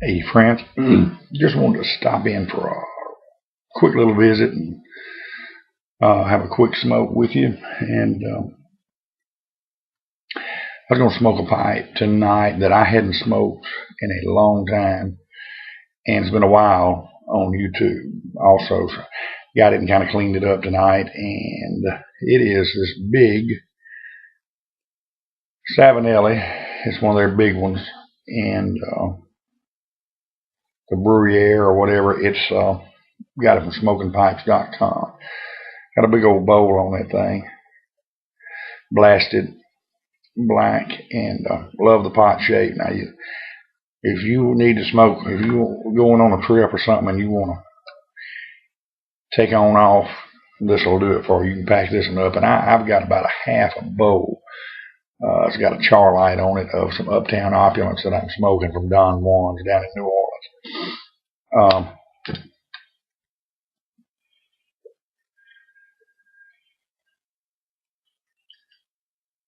Hey, friends, just wanted to stop in for a quick little visit and have a quick smoke with you. And I was going to smoke a pipe tonight that I hadn't smoked in a long time, and it's been a while on YouTube also. So got it and kind of cleaned it up tonight, and it is this big Savinelli. It's one of their big ones, and the Bruyere or whatever. It's got it from SmokingPipes.com. Got a big old bowl on that thing, blasted black, and love the pot shape. Now, if you need to smoke, if you're going on a trip or something and you want to take on off, this will do it for you. You can pack this one up, and I've got about a half a bowl. It's got a char light on it of some Uptown Opulence that I'm smoking from Don Juan's down in New Orleans.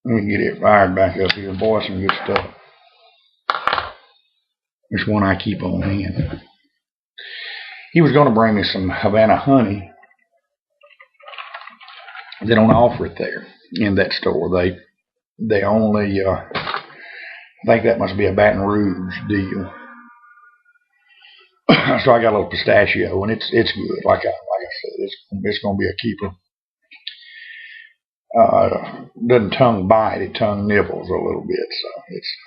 Let me get it fired back up here. Boy, some good stuff. This one I keep on hand. He was going to bring me some Havana honey. They don't offer it there in that store. They only, I think that must be a Baton Rouge deal. So I got a little pistachio, and it's good. Like I said, it's going to be a keeper. Doesn't tongue bite, it tongue nibbles a little bit. So it's.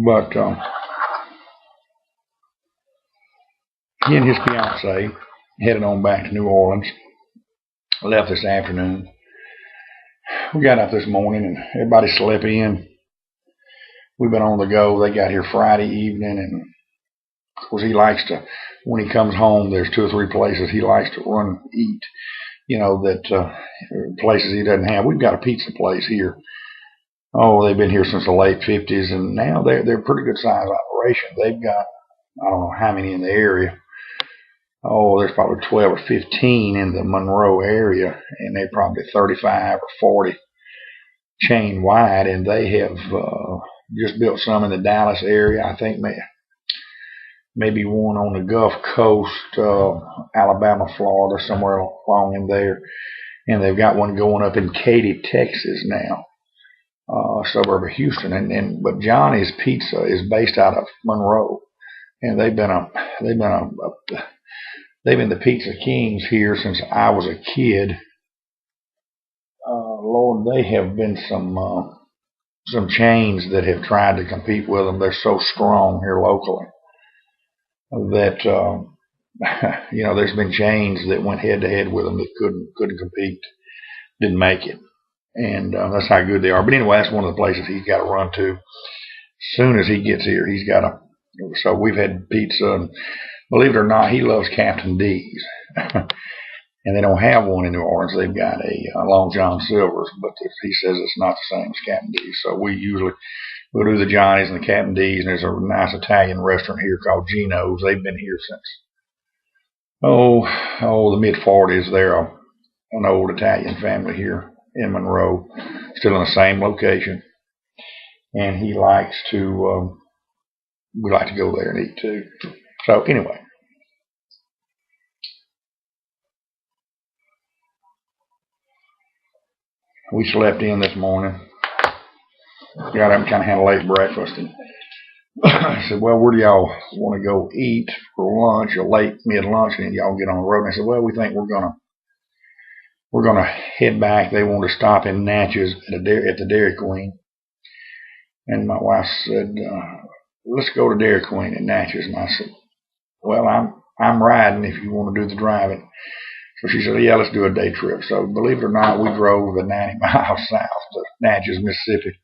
But he and his fiance headed on back to New Orleans. Left this afternoon. We got up this morning and everybody slept in. We've been on the go. They got here Friday evening, and of course he likes to, when he comes home, there's 2 or 3 places he likes to run and eat. You know, that places he doesn't have. We've got a pizza place here. Oh, they've been here since the late 50s, and now they're a pretty good size operation. They've got, I don't know how many in the area. Oh, there's probably 12 or 15 in the Monroe area, and they're probably 35 or 40 chain wide, and they have just built some in the Dallas area. I think maybe one on the Gulf Coast, Alabama, Florida, somewhere along in there, and they've got one going up in Katy, Texas now, suburb of Houston. But Johnny's Pizza is based out of Monroe, and they've been the Pizza Kings here since I was a kid. Lord, they have been some chains that have tried to compete with them. They're so strong here locally that there's been chains that went head to head with them that couldn't compete, didn't make it, and that's how good they are. But anyway, that's one of the places he's got to run to. As soon as he gets here, he's got to. So we've had pizza, and believe it or not, he loves Captain D's. And they don't have one in New Orleans. They've got a Long John Silver's, but he says it's not the same as Captain D's. So we'll do the Johnny's and the Captain D's, and there's a nice Italian restaurant here called Gino's. They've been here since the mid-40s. They're an old Italian family here in Monroe, still in the same location. And we like to go there and eat too. So anyway. We slept in this morning. Got up and kind of had a late breakfast, and I said, "Well, where do y'all want to go eat for lunch or late mid-lunch?" And y'all get on the road. And I said, "Well, we think we're gonna head back." They want to stop in Natchez at the Dairy Queen, and my wife said, "Let's go to Dairy Queen in Natchez." And I said, "Well, I'm riding if you want to do the driving." So she said, "Yeah, let's do a day trip." So believe it or not, we drove the 90 miles south to Natchez, Mississippi,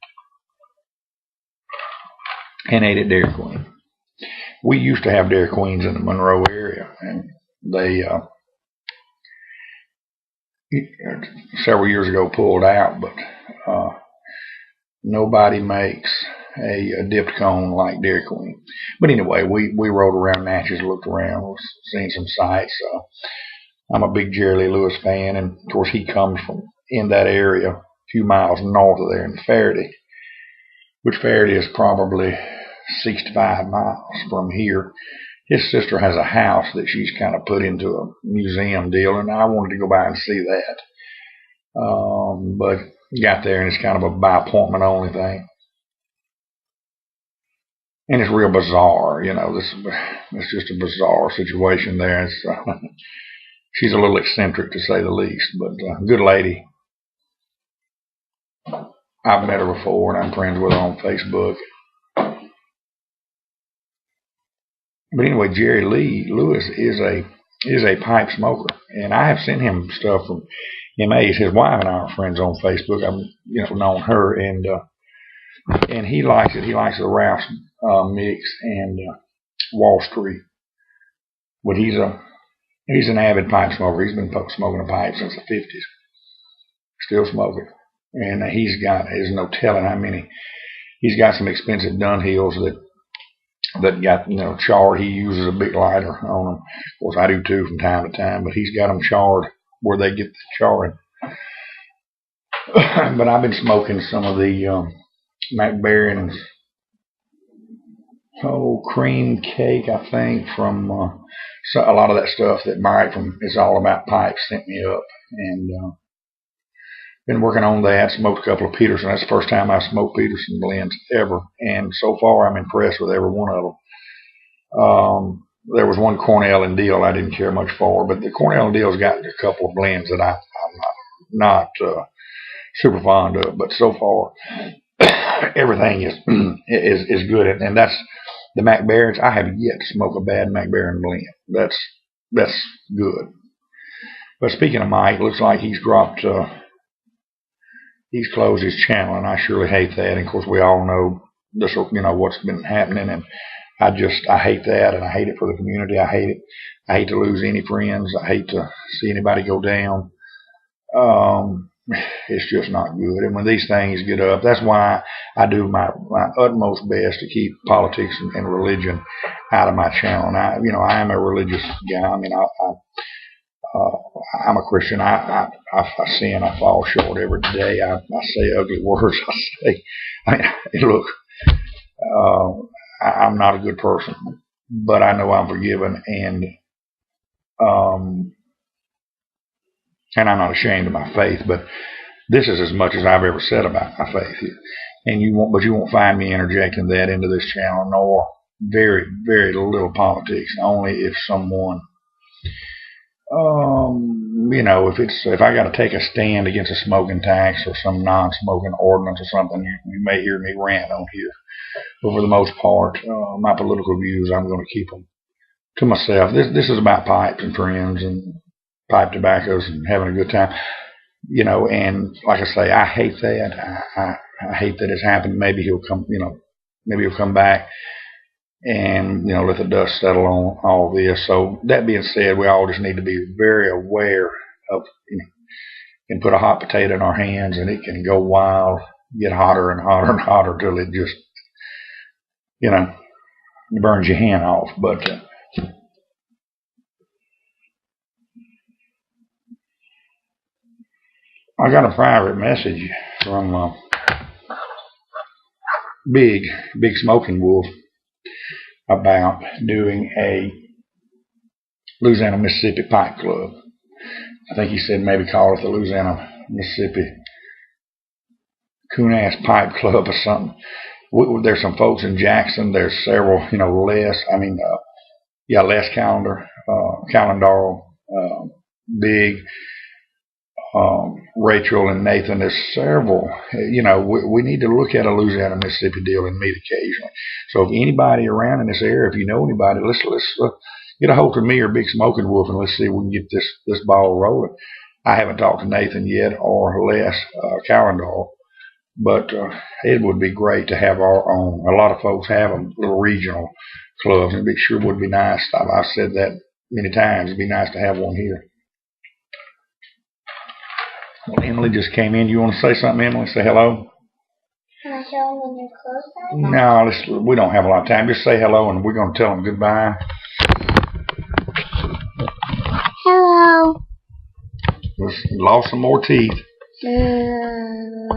and ate at Dairy Queen. We used to have Dairy Queens in the Monroe area, and they several years ago pulled out, but nobody makes a dipped cone like Dairy Queen. But anyway, we rode around Natchez, looked around, seen some sights. I'm a big Jerry Lee Lewis fan, and of course he comes from in that area, a few miles north of there in Faraday, which Faraday is probably 65 miles from here. His sister has a house that she's kind of put into a museum deal, and I wanted to go by and see that. But got there, and it's kind of a by appointment only thing. And it's real bizarre, it's just a bizarre situation there. She's a little eccentric to say the least, but good lady. I've met her before, and I'm friends with her on Facebook. But anyway, Jerry Lee Lewis is a pipe smoker, and I have sent him stuff from MA's. His wife and I are friends on Facebook. I've known her, and he likes it. He likes the Ralph's mix and Wall Street. But he's an avid pipe smoker. He's been smoking a pipe since the 50s. Still smoking, and there's no telling how many. He's got some expensive Dunhills that got charred. He uses a big lighter on them. Of course, I do too from time to time, but he's got them charred where they get the charring. But I've been smoking some of the Mac Baren's cream cake, I think, from a lot of that stuff that Mike from It's All About Pipes sent me up, and been working on that. Smoked a couple of Peterson. That's the first time I've smoked Peterson blends ever, and so far I'm impressed with every one of them. There was one Cornell and Deal I didn't care much for, but the Cornell and Deal's got a couple of blends that I'm not super fond of. But so far, everything is good, and that's the Mac Baren's. I have yet to smoke a bad Mac Baren blend. That's good. But speaking of Mike, looks like he's dropped. He's closed his channel, and I surely hate that. And of course, we all know this, what's been happening, and I hate that, and I hate it for the community. I hate it. I hate to lose any friends. I hate to see anybody go down. It's just not good. And when these things get up, that's why I do my utmost best to keep politics and religion out of my channel. And I am a religious guy. I mean, I'm a Christian. I sin. I fall short every day. I say ugly words. Look, I'm not a good person, but I know I'm forgiven, and I'm not ashamed of my faith. But this is as much as I've ever said about my faith, and you won't find me interjecting that into this channel, nor very, very little politics. Only if someone. If I got to take a stand against a smoking tax or some non-smoking ordinance or something, you may hear me rant on here. But for the most part, my political views, I'm going to keep them to myself. This is about pipes and friends and pipe tobaccos and having a good time. And like I say, I hate that. I hate that it's happened. Maybe he'll come. Maybe he'll come back and let the dust settle on all this. So that being said, we all just need to be very aware of and put a hot potato in our hands, and it can go wild, get hotter and hotter and hotter till it just burns your hand off. But I got a private message from Big Smoking Wolf about doing a Louisiana, Mississippi Pipe Club. I think he said maybe call it the Louisiana, Mississippi Coon-Ass Pipe Club or something. There's some folks in Jackson. There's several, Les Calendar, Big, Rachel and Nathan. There's several. We need to look at a Louisiana, Mississippi deal and meet occasionally. So if anybody around in this area, if you know anybody, let's get a hold of me or Big Smoking Wolf, and let's see if we can get this ball rolling. I haven't talked to Nathan yet or Les Calendar, but it would be great to have our own. A lot of folks have them, little regional clubs, and it sure would be nice. I've said that many times. It'd be nice to have one here. Well, Emily just came in. You want to say something, Emily? Say hello. Can I show them when you're close? No, we don't have a lot of time. Just say hello, and we're going to tell them goodbye. Hello. Lost some more teeth.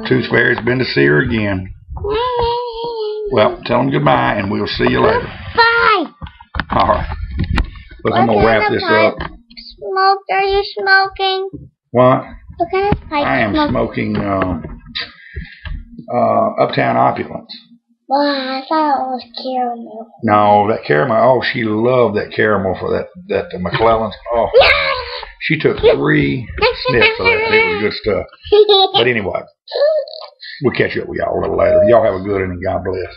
Tooth Fairy's been to see her again. Well, tell them goodbye, and we'll see you later. Bye. All right. Look, I'm gonna wrap this up. Are you smoking? What? What kind of pipe I am smoking Uptown Opulence. Well, I thought it was caramel. No, that caramel. Oh, she loved that caramel for that McClellan's. Oh, she took 3 sniffs of that. It was good stuff. But anyway, we'll catch up with y'all a little later. Y'all have a good one, and God bless.